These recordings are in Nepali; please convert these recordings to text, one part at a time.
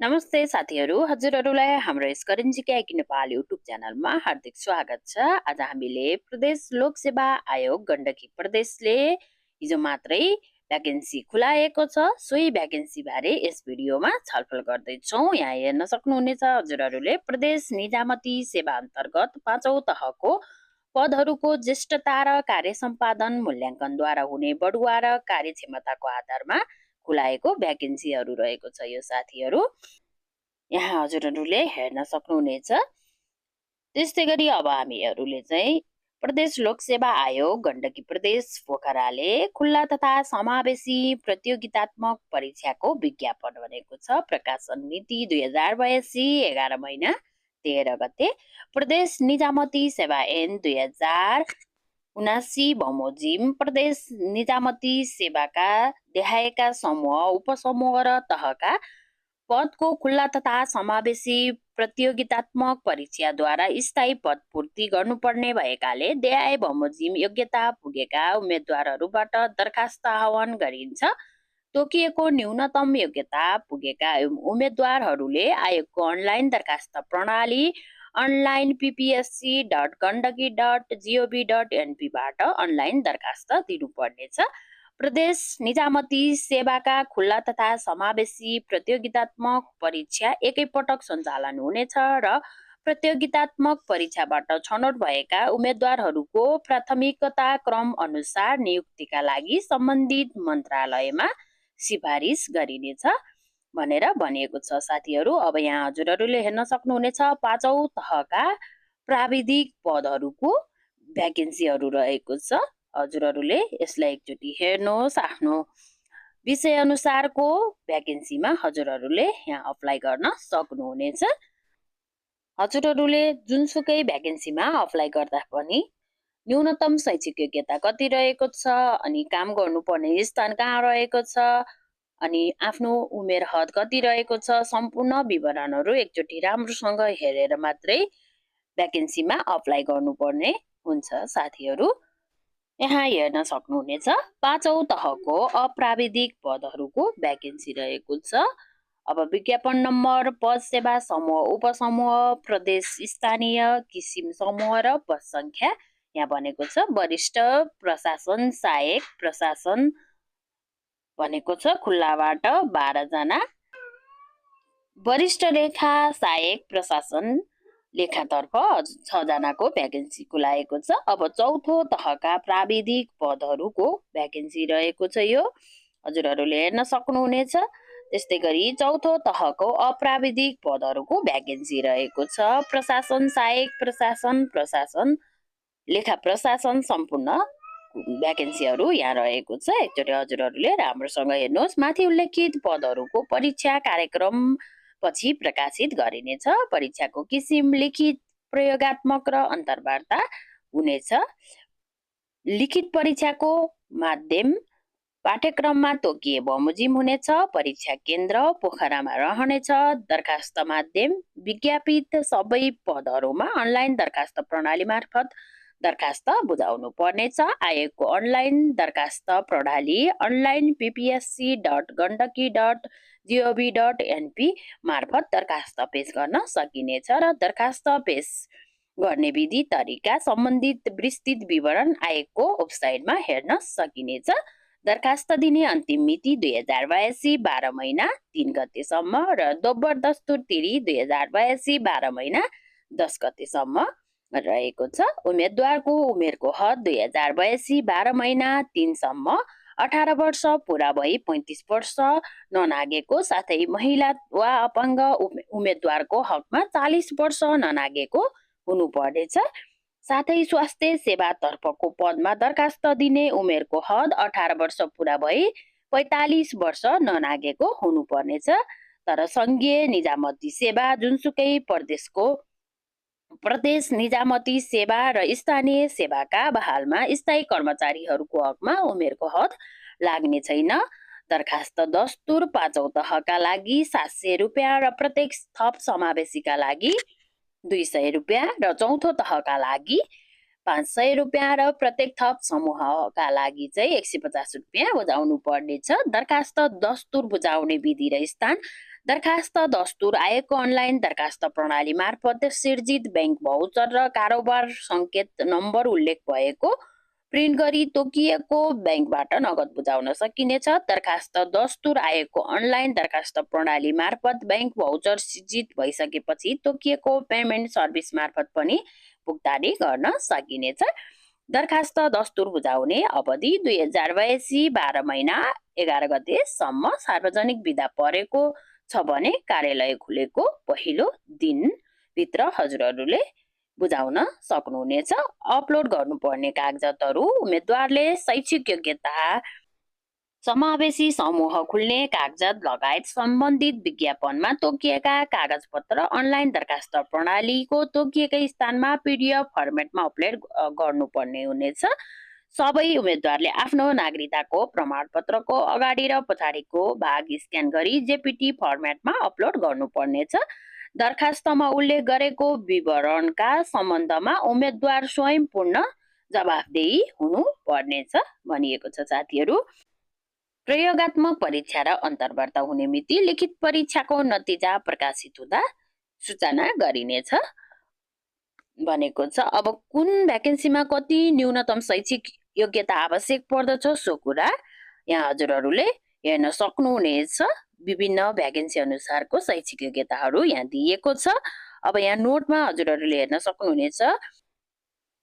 नमस्ते साथीहरू, हजुरहरूलाई हाम्रो यस करेन्सी क्याक नेपाल युट्युब च्यानलमा हार्दिक स्वागत छ। आज हामीले प्रदेश लोक सेवा आयोग गण्डकी प्रदेशले हिजो मात्रै भ्याकेन्सी खुलाएको छ। सोही भ्याकेन्सी बारे यस भिडियोमा छलफल गर्दैछौँ। यहाँ हेर्न सक्नुहुनेछ हजुरहरूले प्रदेश निजामती सेवा अन्तर्गत 5औं तहको पदहरूको ज्येष्ठता र कार्य सम्पादन मूल्याङ्कनद्वारा हुने बढुवा र कार्यक्षमताको आधारमा खुलाएको भ्याकेन्सीहरू रहेको छ। यो साथीहरू यहाँ हजुरहरूले हेर्न सक्नुहुनेछ। त्यस्तै गरी अब हामीहरूले चाहिँ प्रदेश लोक सेवा आयोग गण्डकी प्रदेश पोखराले खुल्ला तथा समावेशी प्रतियोगितात्मक परीक्षाको विज्ञापन भनेको छ। प्रकाशन मिति 2082 11 महिना 13 गते। प्रदेश निजामती सेवा ऐन 2079 बमोजिम प्रदेश निजामती सेवाका देखाएका समूह उपसमूह र तहका पदको खुल्ला तथा समावेशी प्रतियोगितात्मक परीक्षाद्वारा स्थायी पद पूर्ति गर्नुपर्ने भएकाले देहाय बमोजिम योग्यता पुगेका उम्मेद्वारहरूबाट दरखास्त आह्वान गरिन्छ। तोकिएको न्यूनतम योग्यता पुगेका उम्मेद्वारहरूले आयोगको अनलाइन दरखास्त प्रणाली अनलाइन ppsc.gandaki.gov.np बाट अनलाइन दरखास्त दिनुपर्नेछ। प्रदेश निजामती सेवाका खुल्ला तथा समावेशी प्रतियोगितात्मक परीक्षा एकैपटक सञ्चालन हुनेछ र प्रतियोगितात्मक परीक्षाबाट छनौट भएका उम्मेद्वारहरूको प्राथमिकता क्रम अनुसार नियुक्तिका लागि सम्बन्धित मन्त्रालयमा सिफारिस गरिनेछ भनेर भनिएको छ। साथीहरू अब यहाँ हजुरहरूले हेर्न सक्नुहुनेछ 5औं तहका प्राविधिक पदहरूको भ्याकेन्सीहरू रहेको छ। हजुरहरूले यसलाई एकचोटि हेर्नुहोस्। आफ्नो विषय अनुसारको भ्याकेन्सीमा हजुरहरूले यहाँ अप्लाई गर्न सक्नुहुनेछ। हजुरहरूले जुनसुकै भ्याकेन्सीमा अप्लाई गर्दा पनि न्यूनतम शैक्षिक योग्यता कति रहेको छ, अनि काम गर्नुपर्ने स्थान कहाँ रहेको छ, अनि आफ्नो उमेर हद कति रहेको छ, सम्पूर्ण विवरणहरू एकचोटि राम्रोसँग हेरेर मात्रै भ्याकेन्सीमा अप्लाई गर्नुपर्ने हुन्छ। साथीहरू यहाँ हेर्न सक्नुहुनेछ 5औं तहको अप्राविधिक पदहरूको भ्याकेन्सी रहेको छ। अब विज्ञापन नम्बर, पद सेवा समूह उपसमूह, प्रदेश स्थानीय किसिम समूह र पद संख्या यहाँ भनेको छ। वरिष्ठ प्रशासन सहायक प्रशासन भनेको छ खुल्लाबाट 12 जना, वरिष्ठ लेखा सहायक प्रशासन लेखातर्फ 6 जनाको भ्याकेन्सी खुलाएको छ। अब चौथो तहका प्राविधिक पदहरूको भ्याकेन्सी रहेको छ। यो हजुरहरूले हेर्न सक्नुहुनेछ। त्यस्तै गरी चौथो तहको अप्राविधिक पदहरूको भ्याकेन्सी रहेको छ। प्रशासन सहायक प्रशासन, प्रशासन लेखा प्रशासन सम्पूर्ण भ्याकेन्सीहरू यहाँ रहेको छ। एकचोटि हजुरहरूले राम्रोसँग हेर्नुहोस्। माथि उल्लेखित पदहरूको परीक्षा कार्यक्रम पछि प्रकाशित गरिनेछ। परीक्षाको किसिम लिखित, प्रयोगात्मक र अन्तर्वार्ता हुनेछ। लिखित परीक्षाको माध्यम पाठ्यक्रममा तोकिए बमोजिम हुनेछ। परीक्षा केन्द्र पोखरामा रहनेछ। दरखास्त माध्यम विज्ञापित सबै पदहरूमा अनलाइन दरखास्त प्रणाली मार्फत दरखास्त बुझाउनु पर्नेछ। आयोगको अनलाइन दरखास्त प्रणाली अनलाइन ppsc.gandaki.gov.np मार्फत दरखास्त पेश गर्न सकिनेछ र दरखास्त पेश गर्ने विधि तरिका सम्बन्धित विस्तृत विवरण आयोगको वेबसाइटमा हेर्न सकिनेछ। दरखास्त दिने अन्तिम मिति 2082 12 महिना 3 गतेसम्म र दोब्बर दस्तुर तिरी 2082 12 महिना 10 गतेसम्म रहेको छ। उम्मेद्वारको उमेरको हद 2082 12 महिना 3 सम्म 18 वर्ष पुरा भई 35 वर्ष ननागेको, साथै महिला वा अपाङ्ग उम्मेद्वारको हकमा 40 वर्ष ननागेको हुनुपर्नेछ। साथै स्वास्थ्य सेवातर्फको पदमा दरखास्त दिने उमेरको हद 18 वर्ष पुरा भई 45 वर्ष ननागेको हुनुपर्नेछ। तर सङ्घीय निजामती सेवा जुनसुकै प्रदेशको प्रदेश निजामती सेवा र स्थानीय सेवाका बहालमा स्थायी कर्मचारीहरूको हकमा उमेरको हद लाग्ने छैन। दरखास्त दस्तुर 5औं तहका लागि 700 रुपियाँ र प्रत्येक थप समावेशीका लागि 200 रुपियाँ र चौथो तहका लागि 500 रुपियाँ र प्रत्येक थप समूहका लागि चाहिँ 150 रुपियाँ बुझाउनु पर्नेछ। दरखास्त दस्तुर बुझाउने विधि र स्थान दरखास्त दस्तुर आयोगको अनलाइन दरखास्त प्रणाली मार्फत सिर्जित बैंक भाउचर र कारोबार सङ्केत नम्बर उल्लेख भएको प्रिन्ट गरी तोकिएको बैंकबाट नगद बुझाउन सकिनेछ। दरखास्त दस्तुर आयोगको अनलाइन दरखास्त प्रणाली मार्फत बैंक भाउचर सिर्जित भइसकेपछि तोकिएको पेमेन्ट सर्भिस मार्फत पनि भुक्तानी गर्न सकिनेछ। दरखास्त दस्तुर बुझाउने अवधि 2082 12 महिना 11 गतेसम्म सार्वजनिक बिदा परेको छ भने कार्यालय खुलेको पहिलो दिनभित्र हजुरहरूले बुझाउन सक्नुहुनेछ। अपलोड गर्नुपर्ने कागजातहरू उम्मेदवारले शैक्षिक योग्यता, समावेशी समूह खुल्ने कागजात लगायत सम्बन्धित विज्ञापनमा तोकिएका कागजपत्र अनलाइन दरखास्त प्रणालीको तोकिएकै स्थानमा PDF फर्मेटमा अपलोड गर्नुपर्ने हुनेछ। सबै उम्मेदवारले आफ्नो नागरिकताको प्रमाणपत्रको अगाडि र पछाडिको भाग स्क्यान गरी JPT फर्मेटमा अपलोड गर्नुपर्नेछ। दरखास्तमा उल्लेख गरेको विवरणका सम्बन्धमा उम्मेदवार स्वयं पूर्ण जवाफदेही हुनुपर्नेछ भनिएको छ। साथीहरू, प्रयोगात्मक परीक्षा र अन्तर्वार्ता हुने मिति लिखित परीक्षाको नतिजा प्रकाशित हुँदा सूचना गरिनेछ भनेको छ। अब कुन भ्याकेन्सीमा कति न्यूनतम शैक्षिक योग्यता आवश्यक पर्दछ सो कुरा यहाँ हजुरहरूले हेर्न सक्नुहुनेछ। विभिन्न भ्याकेन्सी अनुसारको शैक्षिक योग्यताहरू यहाँ दिएको छ। अब यहाँ नोटमा हजुरहरूले हेर्न सक्नुहुनेछ।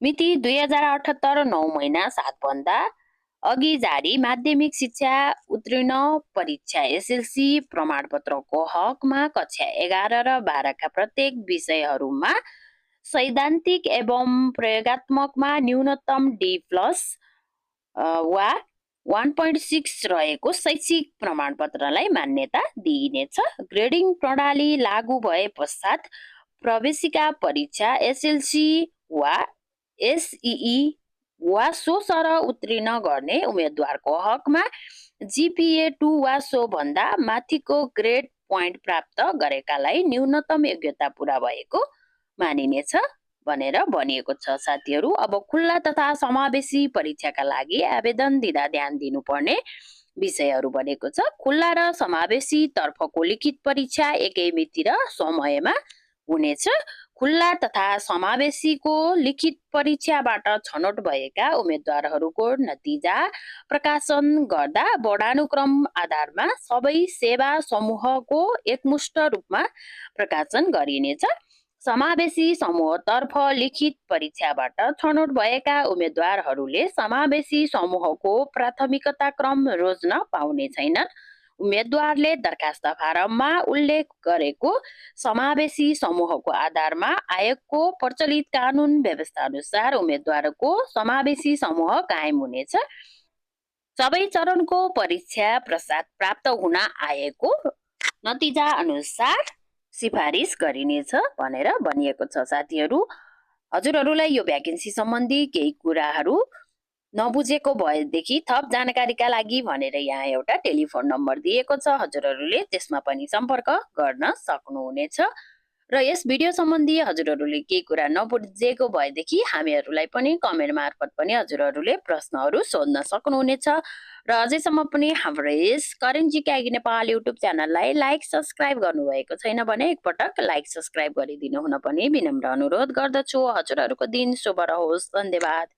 मिति 2078 9 महिना 7 भन्दा अघि जारी माध्यमिक शिक्षा उत्तीर्ण परीक्षा SLC प्रमाणपत्रको हकमा कक्षा 11 र 12 का प्रत्येक विषयहरूमा सैद्धान्तिक एवं प्रयोगात्मकमा न्यूनतम D+ वा 1.6 रहेको शैक्षिक प्रमाणपत्रलाई मान्यता दिइनेछ। ग्रेडिङ प्रणाली लागू भए पश्चात प्रवेशिका परीक्षा SLC वा SEE वा सो सरह उत्तीर्ण गर्ने उम्मेदवारको हकमा GPA 2 वा सो भन्दा माथिको ग्रेड पोइन्ट प्राप्त गरेकालाई न्यूनतम योग्यता पूरा भएको मानिनेछ भनेर भनिएको छ। साथीहरू, अब खुल्ला तथा समावेशी परीक्षाका लागि आवेदन दिँदा ध्यान दिनुपर्ने विषयहरू भनेको छ। खुल्ला र समावेशी तर्फको लिखित परीक्षा एकै मिति र समयमा हुनेछ। खुल्ला तथा समावेशीको लिखित परीक्षाबाट छनौट भएका उम्मेदवारहरूको नतिजा प्रकाशन गर्दा वर्णानुक्रम आधारमा सबै सेवा समूहको एकमुष्ट रूपमा प्रकाशन गरिनेछ। समावेशी समूहतर्फ लिखित परीक्षाबाट छनौट भएका उम्मेदवारहरूले समावेशी समूहको प्राथमिकता क्रम रोज्न पाउने छैनन्। उम्मेदवारले दरखास्त फारममा उल्लेख गरेको समावेशी समूहको आधारमा आयोगको प्रचलित कानुन व्यवस्था अनुसार उम्मेदवारको समावेशी समूह कायम हुनेछ। सबै चरणको परीक्षा पश्चात प्राप्त हुन आएको नतिजा अनुसार सिफारिस गरिनेछ भनेर भनिएको छ। साथीहरू, हजुरहरूलाई यो भ्याकेन्सी सम्बन्धी केही कुराहरू नबुझेको भएदेखि थप जानकारीका लागि भनेर यहाँ एउटा टेलिफोन नम्बर दिएको छ। हजुरहरूले त्यसमा पनि सम्पर्क गर्न सक्नुहुनेछ। र यस भिडियो सम्बन्धी हजुरहरूले केही कुरा नबुझेको भएदेखि हामीहरूलाई पनि कमेन्ट मार्फत पनि हजुरहरूले प्रश्नहरू सोध्न सक्नुहुनेछ। र अझैसम्म पनि हाम्रो यस करेन्ट जिके नेपाल युट्युब च्यानललाई लाइक सब्सक्राइब गर्नुभएको छैन भने एकपटक लाइक सब्सक्राइब गरिदिनु हुन पनि विनम्र अनुरोध गर्दछु। हजुरहरूको दिन शुभ रहोस्। धन्यवाद।